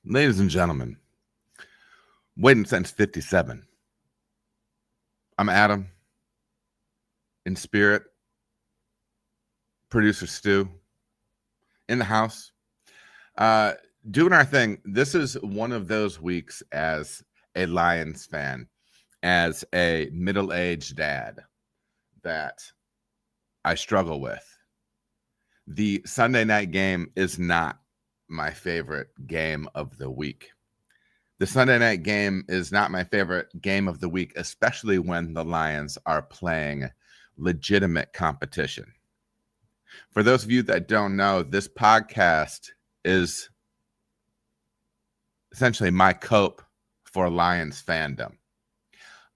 Ladies and gentlemen, waiting since 57. I'm Adam, in spirit, producer Stu, in the house, doing our thing. This is one of those weeks as a Lions fan, as a middle-aged dad, that I struggle with. The Sunday night game is not my favorite game of the week. The Sunday night game is not my favorite game of the week, especially when the Lions are playing legitimate competition. For those of you that don't know, this podcast is essentially my cope for Lions fandom.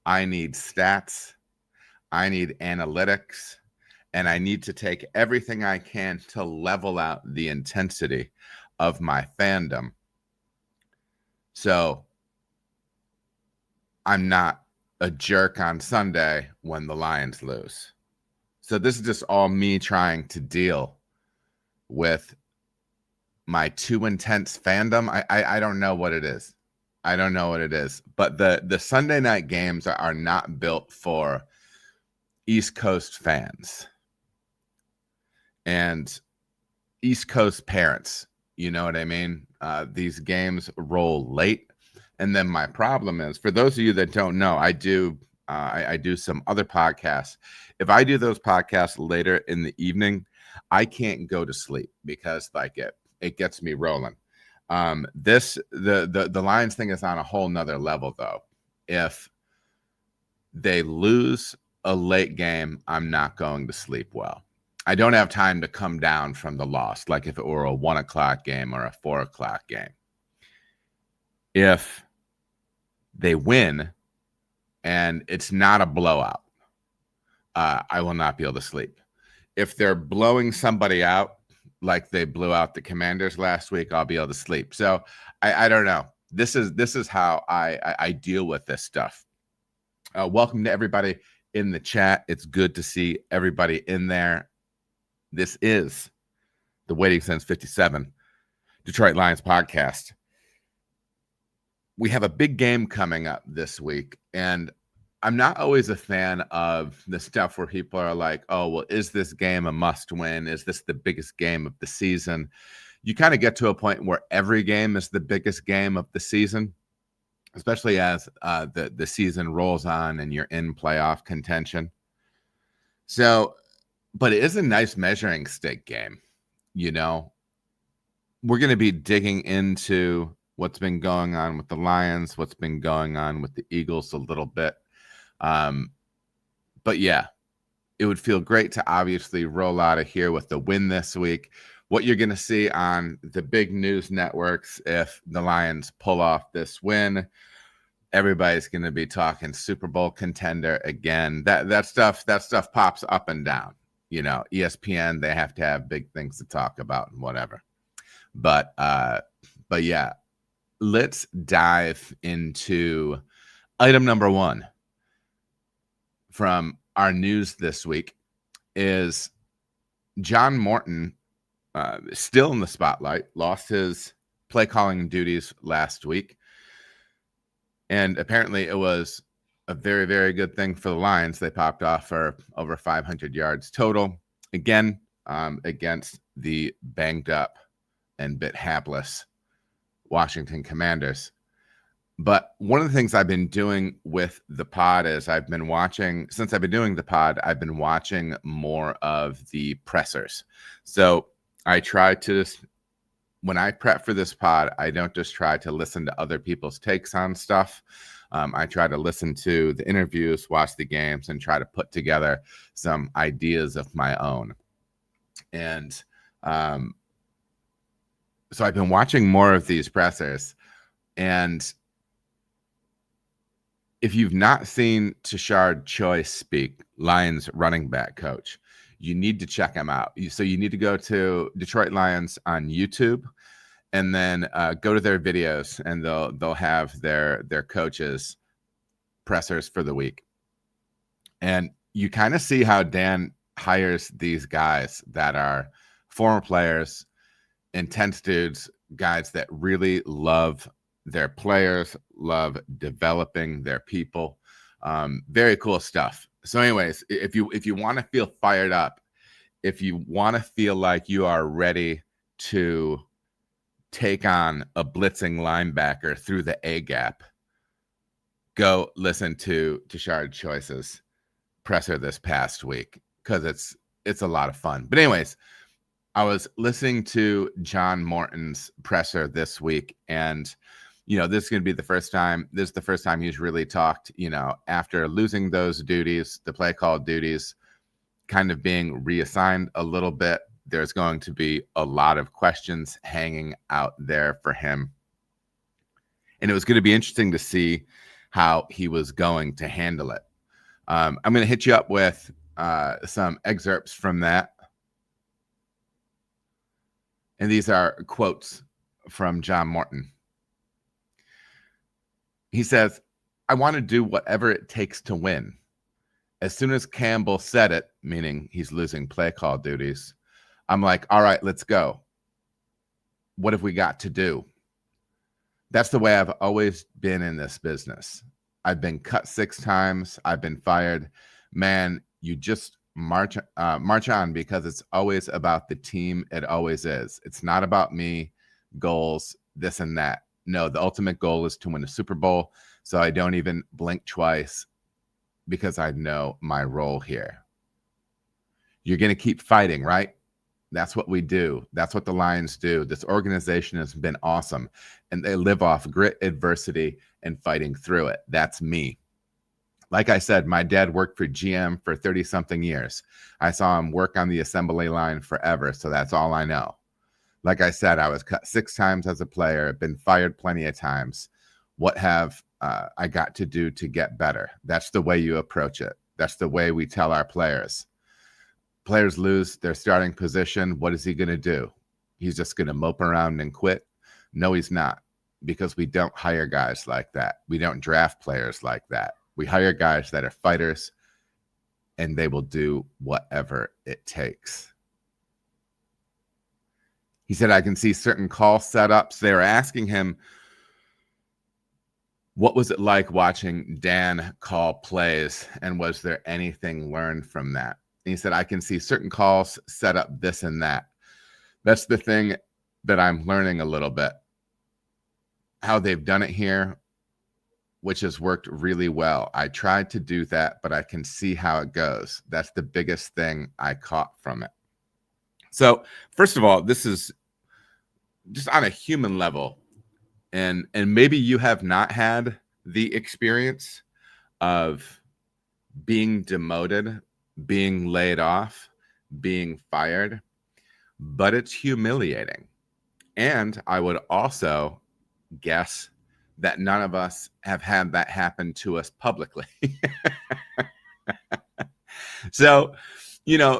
I need stats, I need analytics, and I need to take everything I can to level out the intensity of my fandom. So I'm not a jerk on Sunday when the Lions lose. So this is just all me trying to deal with my too intense fandom. I don't know what it is. I don't know what it is. But the Sunday night games are not built for East Coast fans and East Coast parents. You know what I mean? These games roll late. And then my problem is, for those of you that don't know, I do some other podcasts. If I do those podcasts later in the evening, I can't go to sleep because it gets me rolling. The Lions thing is on a whole nother level though. If they lose a late game, I'm not going to sleep well. I don't have time to come down from the loss, like if it were a 1 o'clock game or a 4 o'clock game. If they win and it's not a blowout, I will not be able to sleep. If they're blowing somebody out like they blew out the Commanders last week, I'll be able to sleep. So I don't know. This is how I deal with this stuff. Welcome to everybody in the chat. It's good to see everybody in there. This is the Waiting Since 57 Detroit Lions podcast. We have a big game coming up this week, and I'm not always a fan of the stuff where people are like, oh, well, is this game a must win? Is this the biggest game of the season? You kind of get to a point where every game is the biggest game of the season, especially as the season rolls on and you're in playoff contention. So, but it is a nice measuring stick game. You know, we're going to be digging into what's been going on with the Lions, what's been going on with the Eagles a little bit. But yeah, it would feel great to obviously roll out of here with the win this week. What you're going to see on the big news networks, if the Lions pull off this win, everybody's going to be talking Super Bowl contender again. That stuff pops up and down. You know, ESPN, they have to have big things to talk about and whatever. But yeah, let's dive into item number one from our news this week. Is John Morton still in the spotlight, lost his play calling duties last week. And apparently it was a very, very good thing for the Lions. They popped off for over 500 yards total, again, against the banged up and bit hapless Washington Commanders. But one of the things I've been doing with the pod is since I've been doing the pod, I've been watching more of the pressers. So I try to, when I prep for this pod, I don't just try to listen to other people's takes on stuff. I try to listen to the interviews, watch the games, and try to put together some ideas of my own. And so I've been watching more of these pressers. And if you've not seen Tashard Choice speak, Lions running back coach, you need to check him out. So you need to go to Detroit Lions on YouTube, and then go to their videos, and they'll have their coaches pressers for the week. And you kind of see how Dan hires these guys that are former players, intense dudes, guys that really love their players, love developing their people. Very cool stuff. So anyways, if you want to feel fired up, if you want to feel like you are ready to take on a blitzing linebacker through the A gap, go listen to Tashard Choice's presser this past week, because it's a lot of fun. But anyways, I was listening to John Morton's presser this week, and this is going to be the first time. This is the first time he's really talked, after losing those duties, the play call duties, kind of being reassigned a little bit. There's going to be a lot of questions hanging out there for him. And it was going to be interesting to see how he was going to handle it. I'm going to hit you up with some excerpts from that. And these are quotes from John Morton. He says, "I want to do whatever it takes to win. As soon as Campbell said it," meaning he's losing play call duties, "I'm like, all right, let's go. What have we got to do?" That's the way I've always been in this business. I've been cut 6 times. I've been fired. Man, you just march on, because it's always about the team. It always is. It's not about me, goals, this and that. No, the ultimate goal is to win a Super Bowl. So I don't even blink twice, because I know my role here. You're going to keep fighting, right? That's what we do. That's what the Lions do. This organization has been awesome, and they live off grit, adversity, and fighting through it. That's me. Like I said, my dad worked for GM for 30-something years. I saw him work on the assembly line forever, so that's all I know. Like I said, I was cut 6 times as a player, been fired plenty of times. What have I got to do to get better? That's the way you approach it. That's the way we tell our players. Players lose their starting position. What is he going to do? He's just going to mope around and quit? No, he's not, because we don't hire guys like that. We don't draft players like that. We hire guys that are fighters, and they will do whatever it takes. He said, I can see certain call setups. They were asking him, what was it like watching Dan call plays, and was there anything learned from that? And he said, I can see certain calls set up this and that. That's the thing that I'm learning a little bit. How they've done it here, which has worked really well. I tried to do that, but I can see how it goes. That's the biggest thing I caught from it. So first of all, this is just on a human level. And maybe you have not had the experience of being demoted, being laid off, being fired, but it's humiliating. And I would also guess that none of us have had that happen to us publicly. So,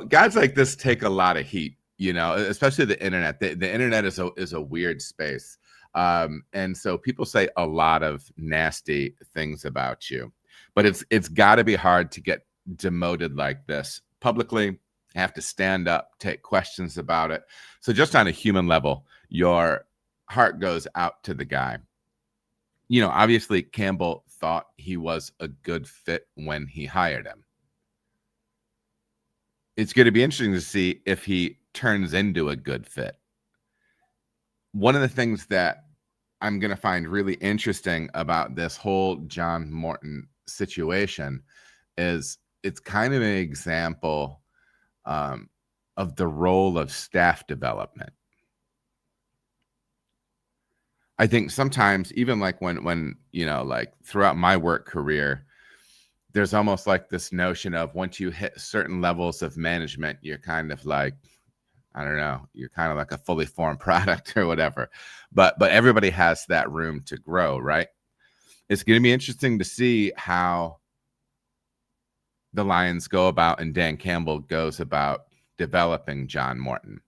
guys like this take a lot of heat, especially the internet. The internet is a weird space. And so people say a lot of nasty things about you, but it's got to be hard to get demoted like this publicly. Have to stand up, take questions about it. So just on a human level, your heart goes out to the guy. Obviously Campbell thought he was a good fit when he hired him. It's going to be interesting to see if he turns into a good fit. One of the things that I'm going to find really interesting about this whole John Morton situation is it's kind of an example of the role of staff development. I think sometimes, even like when like throughout my work career, there's almost like this notion of once you hit certain levels of management, you're kind of like, I don't know, you're kind of like a fully formed product or whatever. But everybody has that room to grow, right? It's going to be interesting to see how the Lions go about and Dan Campbell goes about developing John Morton.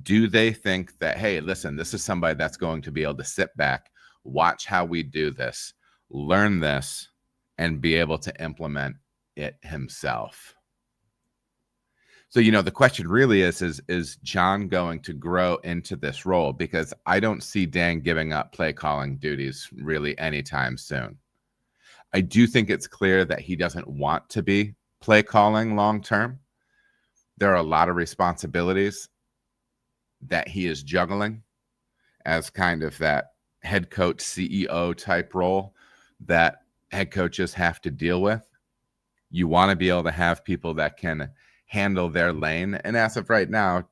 Do they think that, hey, listen, this is somebody that's going to be able to sit back, watch how we do this, learn this, and be able to implement it himself? So, the question really is John going to grow into this role? Because I don't see Dan giving up play calling duties really anytime soon. I do think it's clear that he doesn't want to be play calling long term. There are a lot of responsibilities that he is juggling as kind of that head coach CEO type role that head coaches have to deal with. You want to be able to have people that can handle their lane. And as of right now,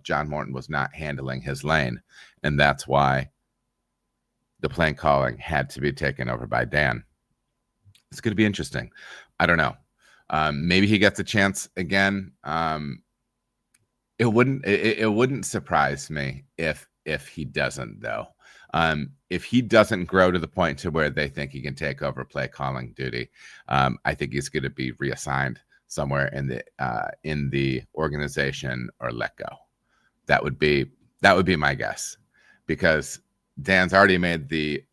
John Morton was not handling his lane. And that's why the play calling had to be taken over by Dan. It's going to be interesting. I don't know. Maybe he gets a chance again. It wouldn't surprise me if he doesn't, though. If he doesn't grow to the point to where they think he can take over play calling duty, I think he's going to be reassigned somewhere in the organization or let go. That would be my guess, because Dan's already made the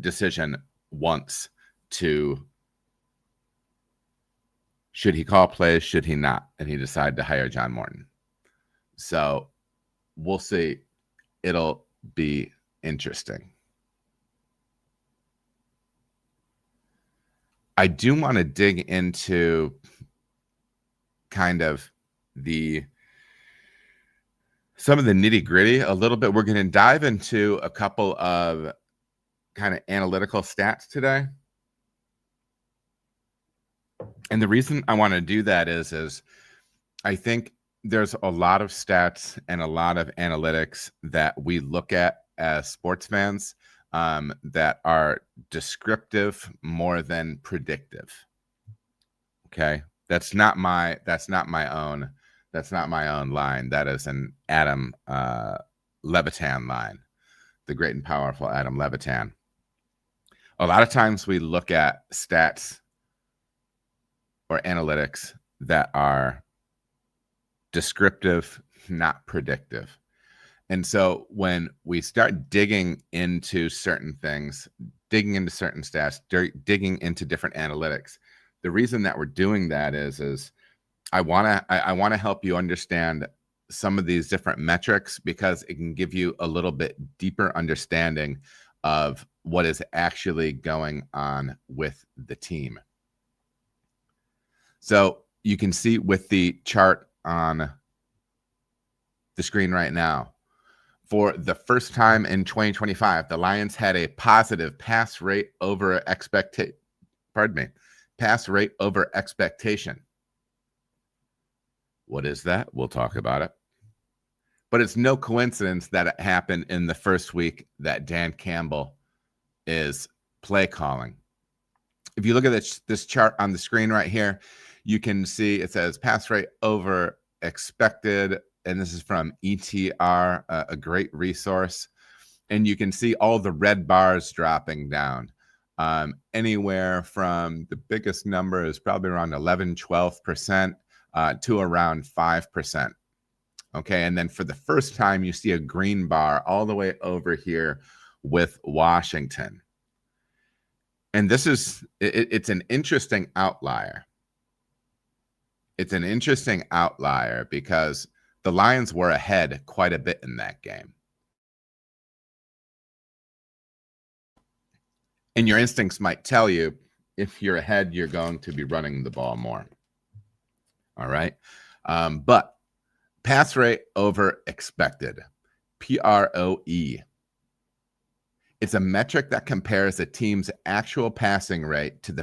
decision once to should he call plays, should he not, and he decided to hire John Morton. So we'll see. It'll be interesting. I do want to dig into kind of some of the nitty gritty a little bit. We're going to dive into a couple of kind of analytical stats today. And the reason I want to do that is I think there's a lot of stats and a lot of analytics that we look at as sports fans that are descriptive more than predictive. Okay, that's not my own line. That is an Adam Levitan line, the great and powerful Adam Levitan. A lot of times we look at stats or analytics that are descriptive, not predictive. And so when we start digging into certain things, digging into certain stats, digging into different analytics, the reason that we're doing that is I want to help you understand some of these different metrics, because it can give you a little bit deeper understanding of what is actually going on with the team. So you can see with the chart on the screen right now, for the first time in 2025, the Lions had a positive pass rate over expectation. What is that? We'll talk about it. But it's no coincidence that it happened in the first week that Dan Campbell is play calling. If you look at this chart on the screen right here, you can see it says pass rate over expected, and this is from ETR, a great resource. And you can see all the red bars dropping down. Anywhere from the biggest number is probably around 11-12% to around 5%. Okay, and then for the first time, you see a green bar all the way over here with Washington. And this is, it's an interesting outlier. It's an interesting outlier because the Lions were ahead quite a bit in that game. And your instincts might tell you, if you're ahead, you're going to be running the ball more. All right. But pass rate over expected, PROE. It's a metric that compares a team's actual passing rate to the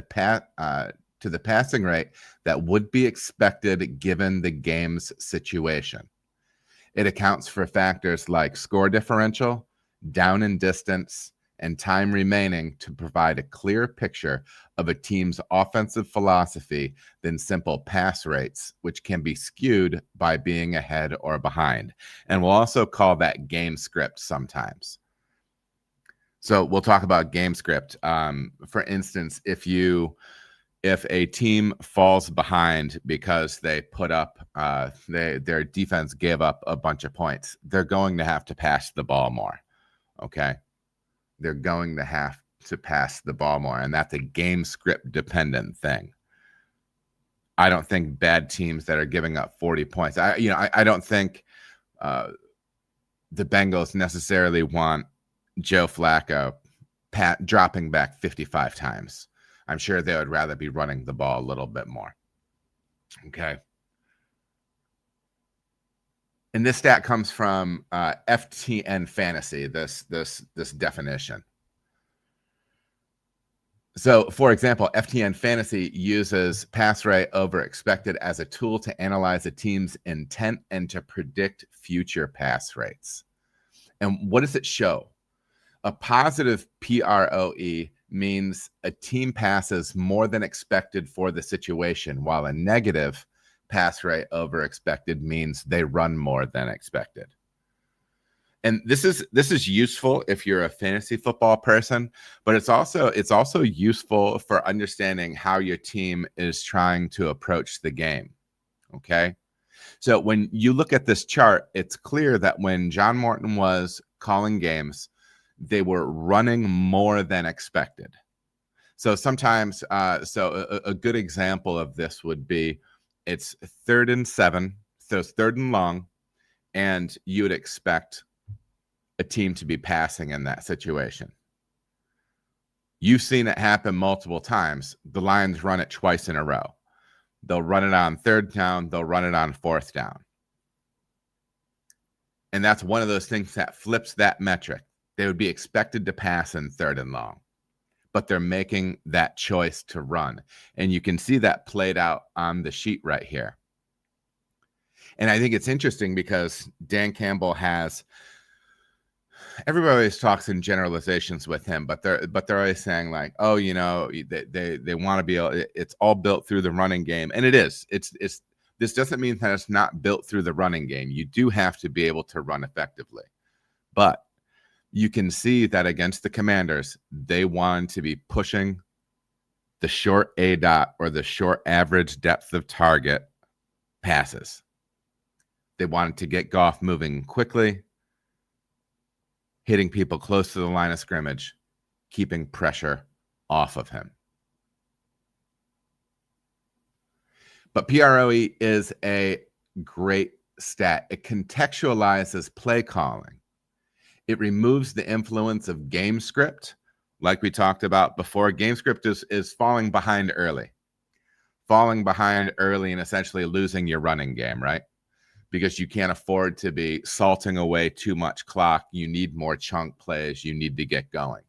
passing rate that would be expected given the game's situation. It accounts for factors like score differential, down and distance, and time remaining to provide a clear picture of a team's offensive philosophy than simple pass rates, which can be skewed by being ahead or behind. And we'll also call that game script sometimes. So we'll talk about game script. For instance, if a team falls behind because they put up, their defense gave up a bunch of points, they're going to have to pass the ball more, okay? They're going to have to pass the ball more, and that's a game script dependent thing. I don't think bad teams that are giving up 40 points. I don't think the Bengals necessarily want Joe Flacco dropping back 55 times. I'm sure they would rather be running the ball a little bit more. Okay. And this stat comes from FTN Fantasy, this definition. So, for example, FTN Fantasy uses pass rate over expected as a tool to analyze a team's intent and to predict future pass rates. And what does it show? A positive PROE means a team passes more than expected for the situation, while a negative pass rate over expected means they run more than expected. And this is useful if you're a fantasy football person, but it's also useful for understanding how your team is trying to approach the game. Okay. So when you look at this chart, it's clear that when John Morton was calling games, they were running more than expected. So sometimes, a good example of this would be it's 3rd and 7, so it's 3rd and long, and you would expect a team to be passing in that situation. You've seen it happen multiple times. The Lions run it twice in a row. They'll run it on 3rd down. They'll run it on 4th down. And that's one of those things that flips that metric. They would be expected to pass in 3rd and long, but they're making that choice to run. And you can see that played out on the sheet right here. And I think it's interesting because Dan Campbell has, everybody always talks in generalizations with him, but they're always saying like, oh, you know, they want to be able, it's all built through the running game. And it is. This doesn't mean that it's not built through the running game. You do have to be able to run effectively. But you can see that against the Commanders, they wanted to be pushing the short ADOT or the short average depth of target passes. They wanted to get Goff moving quickly, hitting people close to the line of scrimmage, keeping pressure off of him. But PROE is a great stat. It contextualizes play calling. It removes the influence of game script, like we talked about before. Game script is falling behind early and essentially losing your running game, right? Because you can't afford to be salting away too much clock. You need more chunk plays. You need to get going,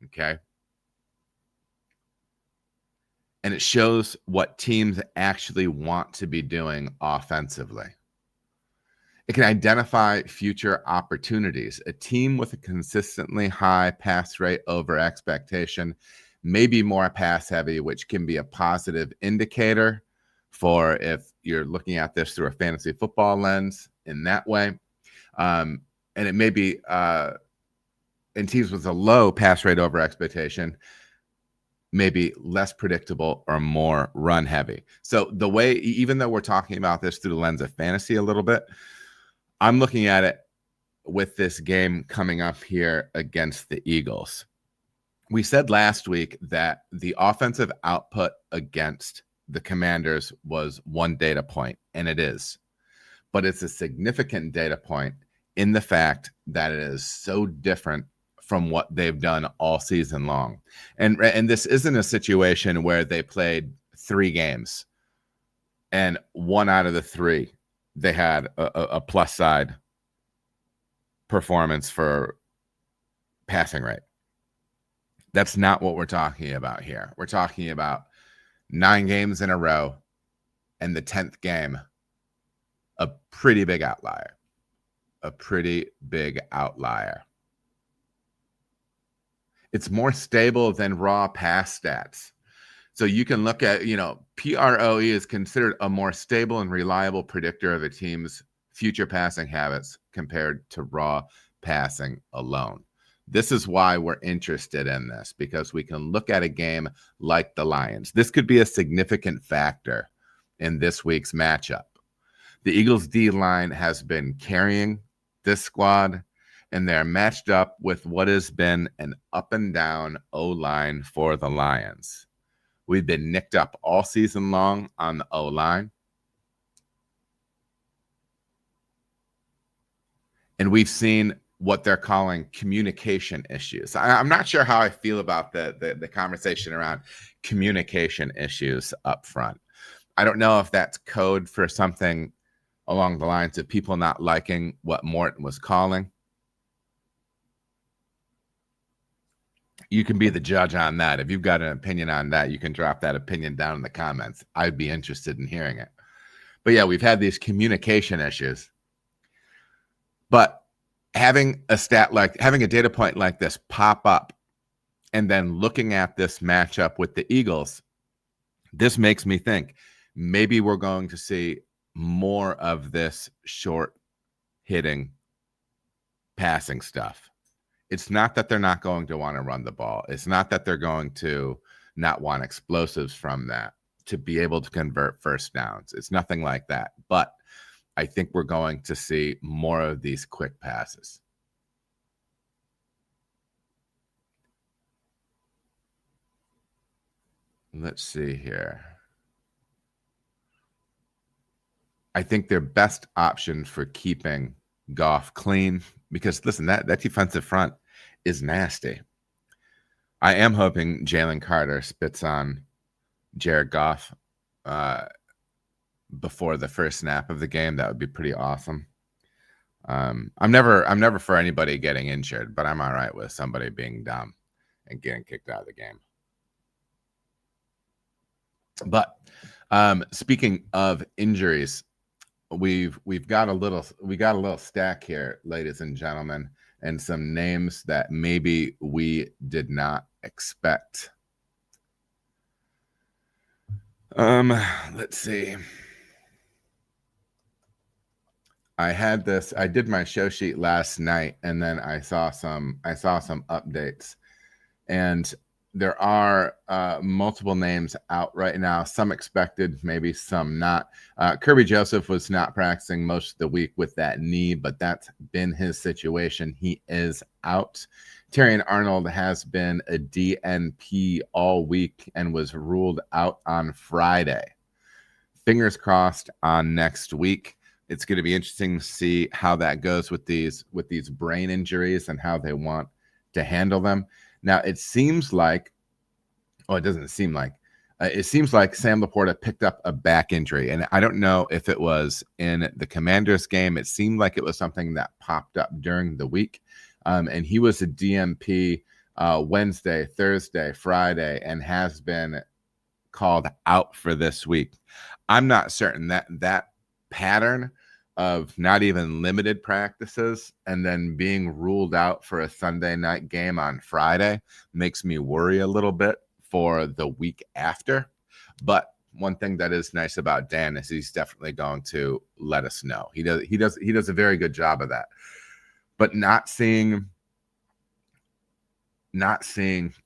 okay? And it shows what teams actually want to be doing offensively. It can identify future opportunities. A team with a consistently high pass rate over expectation may be more pass heavy, which can be a positive indicator for if you're looking at this through a fantasy football lens in that way. And it may be in teams with a low pass rate over expectation, maybe less predictable or more run heavy. So the way, even though we're talking about this through the lens of fantasy a little bit, I'm looking at it with this game coming up here against the Eagles. We said last week that the offensive output against the Commanders was one data point, and it is. But it's a significant data point in the fact that it is so different from what they've done all season long. And this isn't a situation where they played 3 games, and 1 out of the 3 they had a plus side performance for passing rate. That's not what we're talking about here. We're talking about 9 games in a row, and the 10th game, a pretty big outlier. It's more stable than raw pass stats. So you can look at, PROE is considered a more stable and reliable predictor of a team's future passing habits compared to raw passing alone. This is why we're interested in this, because we can look at a game like the Lions. This could be a significant factor in this week's matchup. The Eagles' D-line has been carrying this squad, and they're matched up with what has been an up and down O-line for the Lions. We've been nicked up all season long on the O-line. And we've seen what they're calling communication issues. I'm not sure how I feel about the conversation around communication issues up front. I don't know if that's code for something along the lines of people not liking what Morton was calling. You can be the judge on that. If you've got an opinion on that, you can drop that opinion down in the comments. I'd be interested in hearing it. But yeah, we've had these communication issues. But having a data point like this pop up and then looking at this matchup with the Eagles, this makes me think maybe we're going to see more of this short hitting passing stuff. It's not that they're not going to want to run the ball. It's not that they're going to not want explosives from that to be able to convert first downs. It's nothing like that. But I think we're going to see more of these quick passes. Let's see here. I think their best option for keeping Goff clean, because listen, that defensive front is nasty. I am hoping Jalen Carter spits on Jared Goff before the first snap of the game. That would be pretty awesome. I'm never for anybody getting injured, but I'm all right with somebody being dumb and getting kicked out of the game. But speaking of injuries, we got a little stack here, ladies and gentlemen, and some names that maybe we did not expect. Let's see. I did my show sheet last night, and then I saw some updates, and there are multiple names out right now, some expected, maybe some not. Kirby Joseph was not practicing most of the week with that knee, but that's been his situation. He is out. Terrion Arnold has been a DNP all week and was ruled out on Friday. Fingers crossed on next week. It's going to be interesting to see how that goes with these brain injuries and how they want to handle them. Now, it seems like, it doesn't seem like, it seems like Sam LaPorta picked up a back injury. And I don't know if it was in the Commanders game. It seemed like it was something that popped up during the week. And he was a DMP Wednesday, Thursday, Friday, and has been called out for this week. I'm not certain that pattern of not even limited practices and then being ruled out for a Sunday night game on Friday makes me worry a little bit for the week after. But one thing that is nice about Dan is he's definitely going to let us know. He does a very good job of that. But not seeing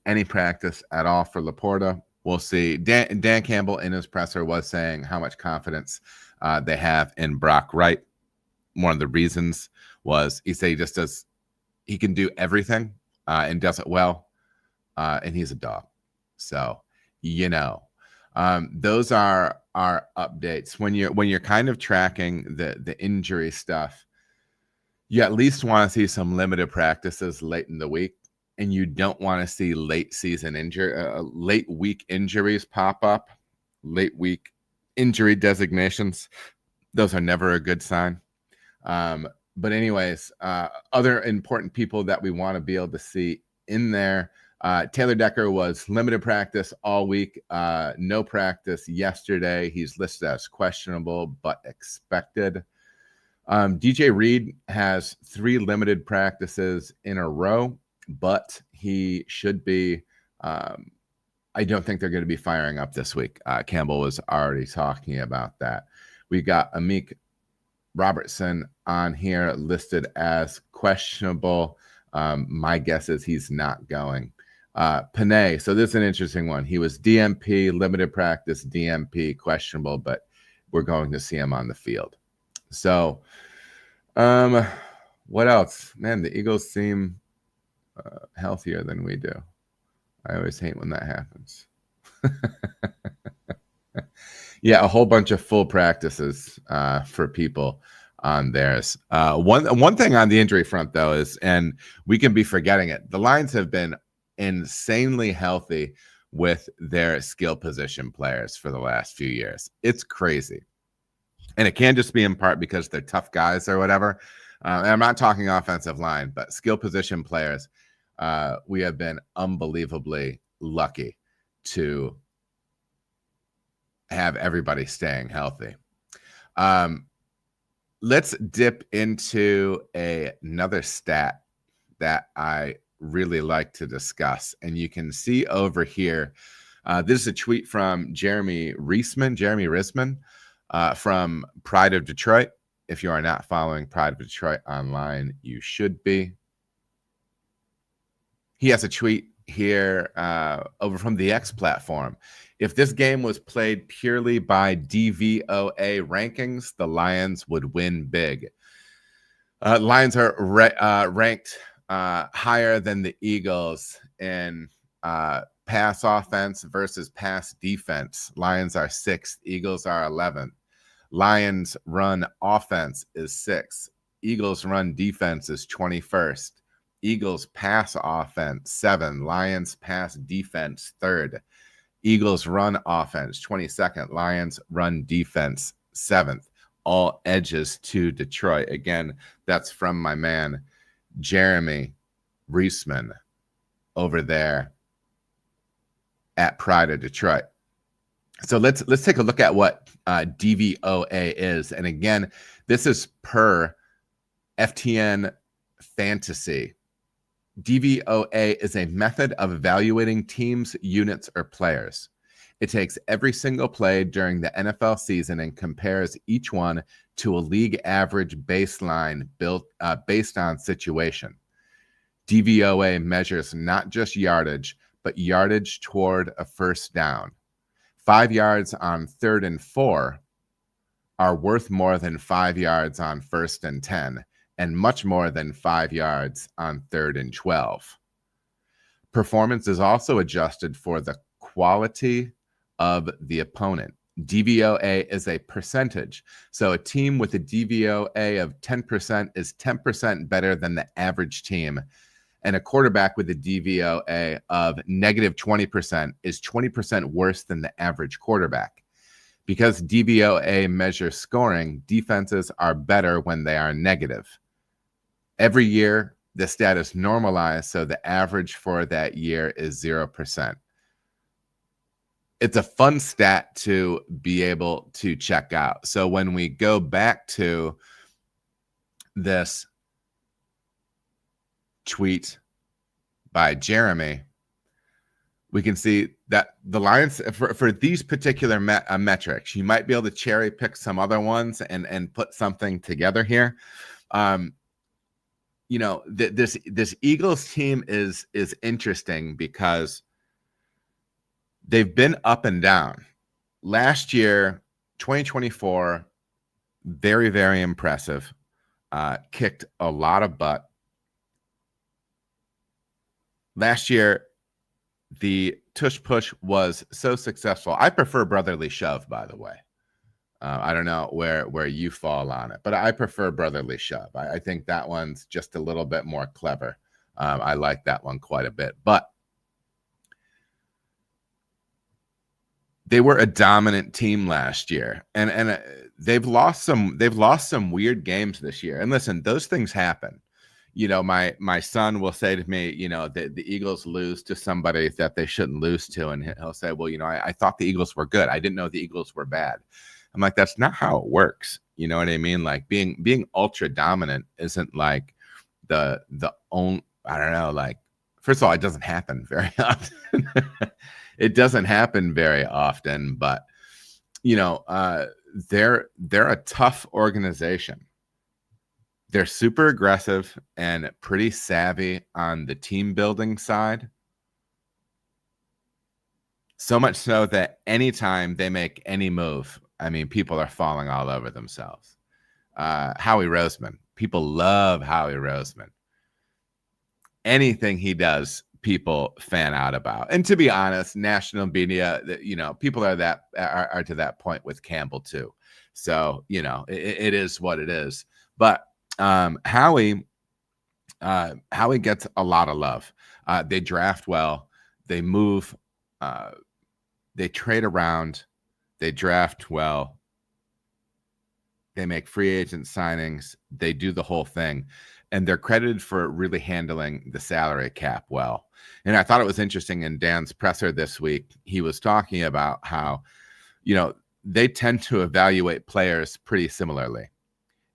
any practice at all for LaPorta. We'll see. Dan Campbell in his presser was saying how much confidence they have in Brock Wright. One of the reasons was he said he can do everything and does it well, and he's a dog. So, those are our updates. When you're kind of tracking the injury stuff, you at least want to see some limited practices late in the week, and you don't want to see late week injuries pop up, late week injury designations. Those are never a good sign. But anyways, other important people that we want to be able to see in there. Taylor Decker was limited practice all week. No practice yesterday. He's listed as questionable, but expected. DJ Reed has 3 limited practices in a row, but he should be. I don't think they're going to be firing up this week. Campbell was already talking about that. We got Amik Robertson on here listed as questionable. My guess is he's not going. Panay, so this is an interesting one. He was DMP, limited practice, DMP, questionable, but we're going to see him on the field. So, what else? Man, the Eagles seem healthier than we do. I always hate when that happens. Yeah, a whole bunch of full practices for people on theirs. One thing on the injury front, though, is, and we can be forgetting it, the Lions have been insanely healthy with their skill position players for the last few years. It's crazy. And it can just be in part because they're tough guys or whatever. And I'm not talking offensive line, but skill position players. We have been unbelievably lucky to have everybody staying healthy. Let's dip into another stat that I really like to discuss. And you can see over here, this is a tweet from Jeremy Risman from Pride of Detroit. If you are not following Pride of Detroit online, you should be. He has a tweet here over from the X platform. If this game was played purely by DVOA rankings, the Lions would win big. Lions are ranked higher than the Eagles in pass offense versus pass defense. Lions are 6th. Eagles are 11th. Lions run offense is 6th. Eagles run defense is 21st. Eagles pass offense 7th. Lions pass defense 3rd. Eagles run offense 22nd. Lions run defense 7th. All edges to Detroit. Again, that's from my man Jeremy Risman over there at Pride of Detroit. So let's take a look at what DVOA is. And again, this is per FTN Fantasy. DVOA is a method of evaluating teams, units, or players. It takes every single play during the NFL season and compares each one to a league average baseline built based on situation. DVOA measures not just yardage, but yardage toward a first down. 5 yards on 3rd and 4 are worth more than 5 yards on 1st and 10, and much more than 5 yards on 3rd and 12. Performance is also adjusted for the quality of the opponent. DVOA is a percentage. So a team with a DVOA of 10% is 10% better than the average team. And a quarterback with a DVOA of negative 20% is 20% worse than the average quarterback. Because DVOA measures scoring, defenses are better when they are negative. Every year, the stat is normalized, so the average for that year is 0%. It's a fun stat to be able to check out. So when we go back to this tweet by Jeremy, we can see that the Lions, for these particular metrics, you might be able to cherry pick some other ones and put something together here. You know, this Eagles team is interesting because they've been up and down. Last year, 2024, very, very impressive. Kicked a lot of butt. Last year, the tush push was so successful. I prefer brotherly shove, by the way. I don't know where you fall on it, but I prefer brotherly shove. I think that one's just a little bit more clever. I like that one quite a bit. But they were a dominant team last year, and they've lost some weird games this year. And listen, those things happen. You know, my son will say to me, you know, the Eagles lose to somebody that they shouldn't lose to, and he'll say, well, you know, I thought the Eagles were good. I didn't know the Eagles were bad. I'm like, that's not how it works. You know what I mean? Like being ultra dominant isn't like the only, I don't know, like, first of all, it doesn't happen very often. It doesn't happen very often, but you know, they're a tough organization. They're super aggressive and pretty savvy on the team building side. So much so that anytime they make any move, I mean, people are falling all over themselves. Howie Roseman. People love Howie Roseman. Anything he does, people fan out about. And to be honest, national media, people are to that point with Campbell too. So, it is what it is. But Howie gets a lot of love. They draft well. They move. They trade around. They draft well. They make free agent signings. They do the whole thing. And they're credited for really handling the salary cap well. And I thought it was interesting in Dan's presser this week, he was talking about how, they tend to evaluate players pretty similarly.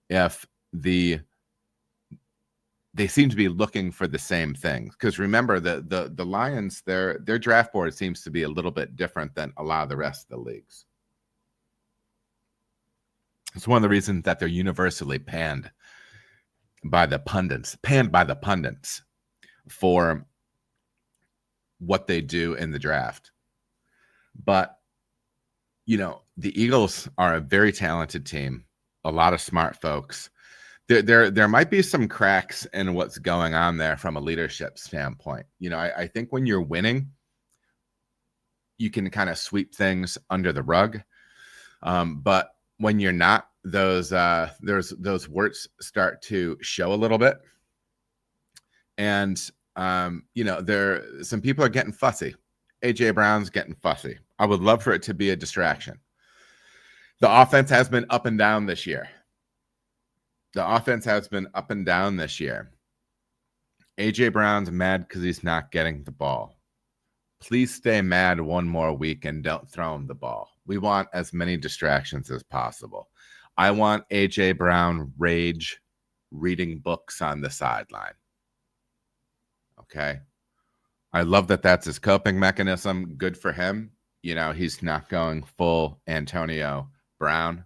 If they seem to be looking for the same things. Because remember, the Lions, their draft board seems to be a little bit different than a lot of the rest of the leagues. It's one of the reasons that they're universally panned by the pundits for what they do in the draft. But, the Eagles are a very talented team, a lot of smart folks. There might be some cracks in what's going on there from a leadership standpoint. I think when you're winning, you can kind of sweep things under the rug. But when you're not, those warts start to show a little bit. And, some people are getting fussy. A.J. Brown's getting fussy. I would love for it to be a distraction. The offense has been up and down this year. A.J. Brown's mad because he's not getting the ball. Please stay mad one more week and don't throw him the ball. We want as many distractions as possible. I want A.J. Brown rage reading books on the sideline. Okay? I love that that's his coping mechanism. Good for him. He's not going full Antonio Brown.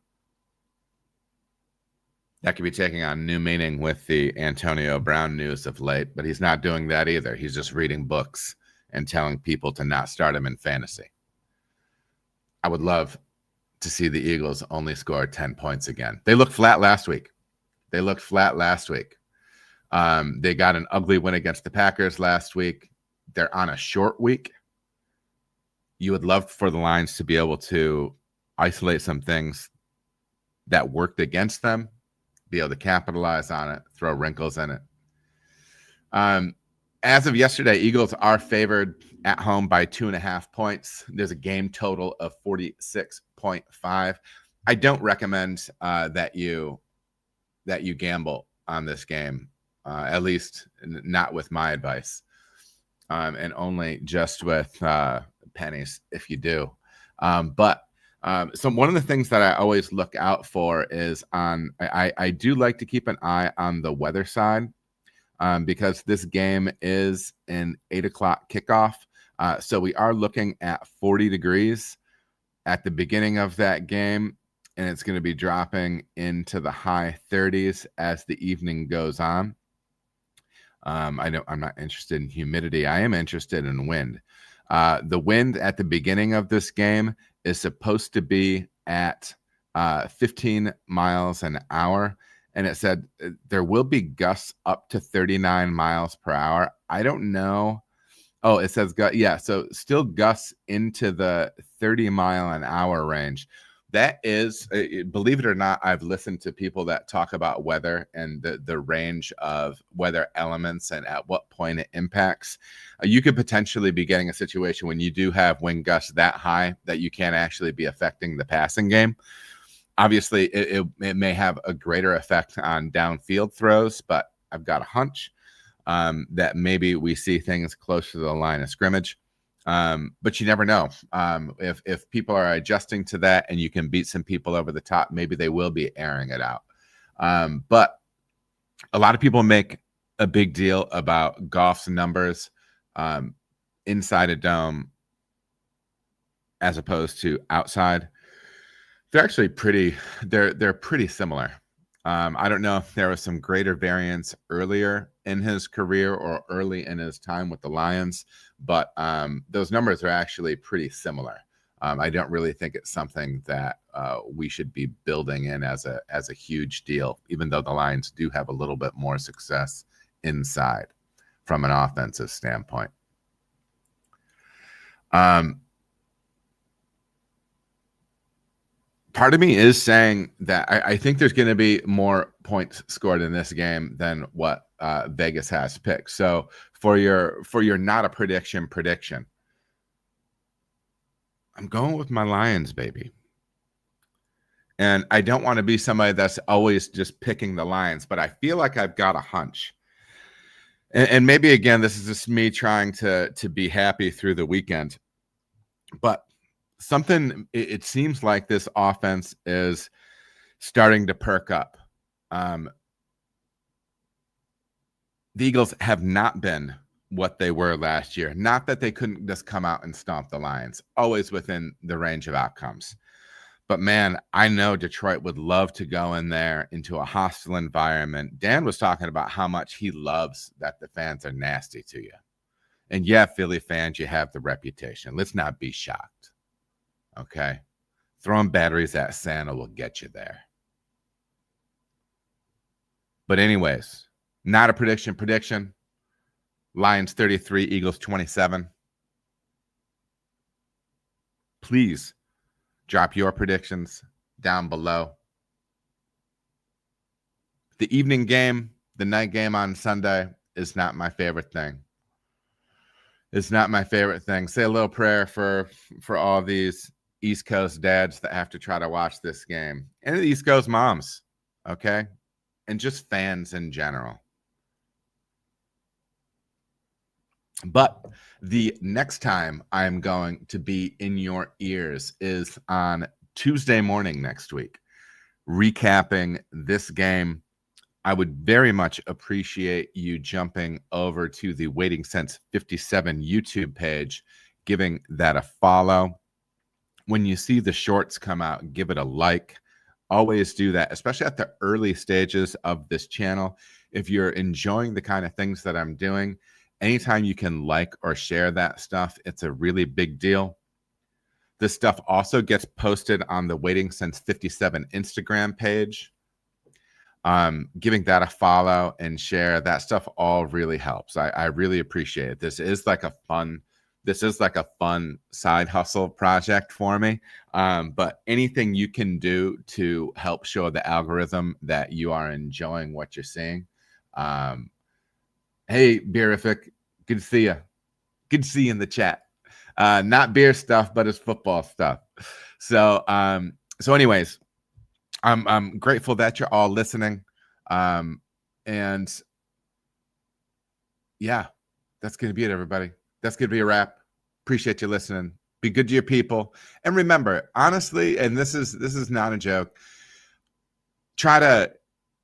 That could be taking on new meaning with the Antonio Brown news of late, but he's not doing that either. He's just reading books and telling people to not start him in fantasy. I would love to see the Eagles only score 10 points again. They looked flat last week. They got an ugly win against the Packers last week. They're on a short week. You would love for the Lions to be able to isolate some things that worked against them, be able to capitalize on it, throw wrinkles in it. As of yesterday, Eagles are favored at home by 2.5 points. There's a game total of 46.5. I don't recommend that you gamble on this game, at least not with my advice, and only just with pennies if you do. So one of the things that I always look out for is I do like to keep an eye on the weather side because this game is an 8:00 kickoff. So we are looking at 40 degrees at the beginning of that game, and it's going to be dropping into the high 30s as the evening goes on. I'm not interested in humidity. I am interested in wind. The wind at the beginning of this game is supposed to be at 15 miles an hour. And it said there will be gusts up to 39 miles per hour. I don't know. Oh, it says, so still gusts into the 30 mile an hour range. That is, believe it or not, I've listened to people that talk about weather and the range of weather elements and at what point it impacts. You could potentially be getting a situation when you do have wind gusts that high that you can't actually be affecting the passing game. Obviously, it may have a greater effect on downfield throws, but I've got a hunch that maybe we see things closer to the line of scrimmage. But you never know. If people are adjusting to that and you can beat some people over the top, maybe they will be airing it out. But a lot of people make a big deal about Goff's numbers inside a dome as opposed to outside. They're actually they're pretty similar. I don't know if there was some greater variance earlier in his career or early in his time with the Lions, but those numbers are actually pretty similar. I don't really think it's something that we should be building in as a huge deal, even though the Lions do have a little bit more success inside from an offensive standpoint. Part of me is saying that I think there's going to be more points scored in this game than what Vegas has picked. So for your not a prediction, I'm going with my Lions, baby. And I don't want to be somebody that's always just picking the Lions, but I feel like I've got a hunch. And maybe again, this is just me trying to be happy through the weekend. But it seems like this offense is starting to perk up. The Eagles have not been what they were last year. Not that they couldn't just come out and stomp the Lions, always within the range of outcomes. But man, I know Detroit would love to go in there into a hostile environment. Dan was talking about how much he loves that the fans are nasty to you. And yeah, Philly fans, you have the reputation. Let's not be shocked. Okay? Throwing batteries at Santa will get you there. But anyways, not a prediction. Lions 33, Eagles 27. Please drop your predictions down below. The evening game, the night game on Sunday is not my favorite thing. It's not my favorite thing. Say a little prayer for all these East Coast dads that have to try to watch this game. And the East Coast moms, okay? And just fans in general. But the next time I'm going to be in your ears is on Tuesday morning next week, recapping this game. I would very much appreciate you jumping over to the Waiting Since 57 YouTube page, giving that a follow. When you see the shorts come out, give it a like. Always do that, especially at the early stages of this channel. If you're enjoying the kind of things that I'm doing, anytime you can like or share that stuff, it's a really big deal. This stuff also gets posted on the Waiting Since 57 Instagram page. Giving that a follow and share, that stuff all really helps. I really appreciate it. This is like a fun side hustle project for me. But anything you can do to help show the algorithm that you are enjoying what you're seeing. Hey, Beerific, good to see you. Good to see you in the chat. Not beer stuff, but it's football stuff. So anyways, I'm grateful that you're all listening. And yeah, that's going to be it, everybody. That's going to be a wrap. Appreciate you listening. Be good to your people. And remember, honestly, and this is not a joke,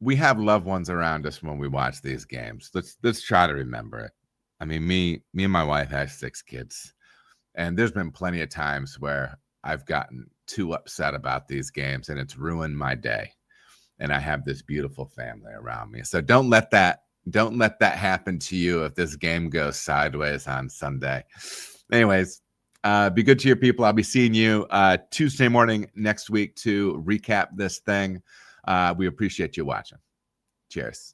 we have loved ones around us when we watch these games. Let's try to remember it. I mean, me and my wife have 6 kids, and there's been plenty of times where I've gotten too upset about these games and it's ruined my day. And I have this beautiful family around me. So don't let that happen to you if this game goes sideways on Sunday. Anyways, be good to your people. I'll be seeing you Tuesday morning next week to recap this thing. We appreciate you watching. Cheers.